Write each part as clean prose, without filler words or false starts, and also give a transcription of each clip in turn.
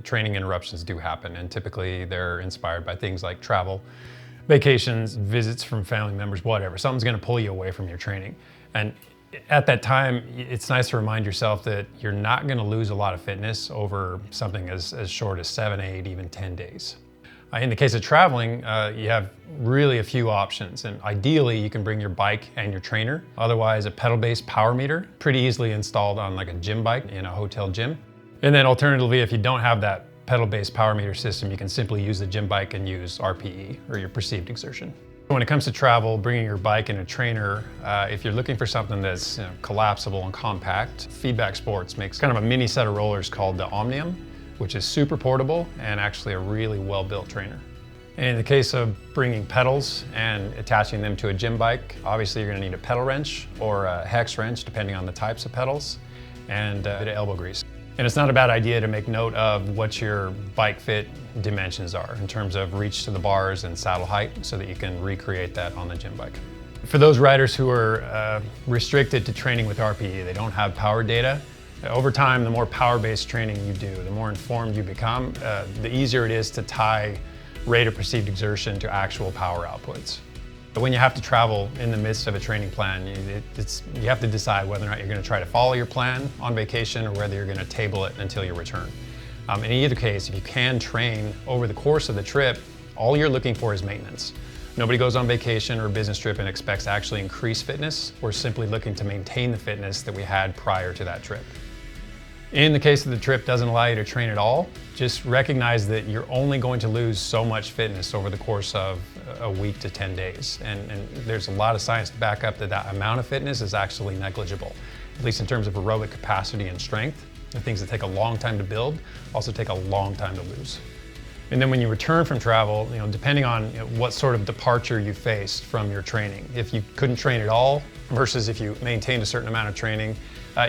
training interruptions do happen, and typically they're inspired by things like travel, vacations, visits from family members, whatever. Something's gonna pull you away from your training. And at that time, it's nice to remind yourself that you're not gonna lose a lot of fitness over something as short as 7, 8, even 10 days. In the case of traveling, you have really a few options, and ideally you can bring your bike and your trainer. Otherwise, a pedal-based power meter, pretty easily installed on like a gym bike in a hotel gym. And then alternatively, if you don't have that pedal-based power meter system, you can simply use the gym bike and use RPE, or your perceived exertion. When it comes to travel, bringing your bike and a trainer, if you're looking for something that's collapsible and compact, Feedback Sports makes kind of a mini set of rollers called the Omnium, which is super portable and actually a really well-built trainer. And in the case of bringing pedals and attaching them to a gym bike, obviously you're gonna need a pedal wrench or a hex wrench, depending on the types of pedals, and a bit of elbow grease. And it's not a bad idea to make note of what your bike fit dimensions are in terms of reach to the bars and saddle height, so that you can recreate that on the gym bike. For those riders who are restricted to training with RPE, they don't have power data, over time, the more power-based training you do, the more informed you become, the easier it is to tie rate of perceived exertion to actual power outputs. But when you have to travel in the midst of a training plan, you have to decide whether or not you're going to try to follow your plan on vacation or whether you're going to table it until your return. In either case, if you can train over the course of the trip, all you're looking for is maintenance. Nobody goes on vacation or a business trip and expects to actually increase fitness. We're simply looking to maintain the fitness that we had prior to that trip. In the case of the trip doesn't allow you to train at all, just recognize that you're only going to lose so much fitness over the course of a week to 10 days. And there's a lot of science to back up that that amount of fitness is actually negligible, at least in terms of aerobic capacity and strength. The things that take a long time to build also take a long time to lose. And then when you return from travel, depending on what sort of departure you faced from your training, if you couldn't train at all versus if you maintained a certain amount of training,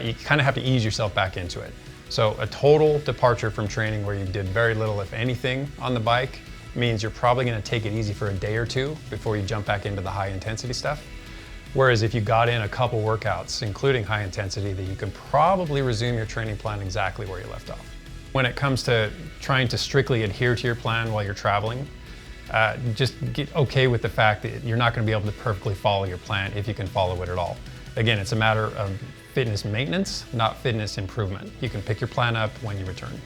you kind of have to ease yourself back into it. So a total departure from training where you did very little, if anything, on the bike means you're probably going to take it easy for a day or two before you jump back into the high intensity stuff. Whereas if you got in a couple workouts, including high intensity, then you can probably resume your training plan exactly where you left off. When it comes to trying to strictly adhere to your plan while you're traveling, just get okay with the fact that you're not going to be able to perfectly follow your plan if you can follow it at all. Again, it's a matter of fitness maintenance, not fitness improvement. You can pick your plan up when you return.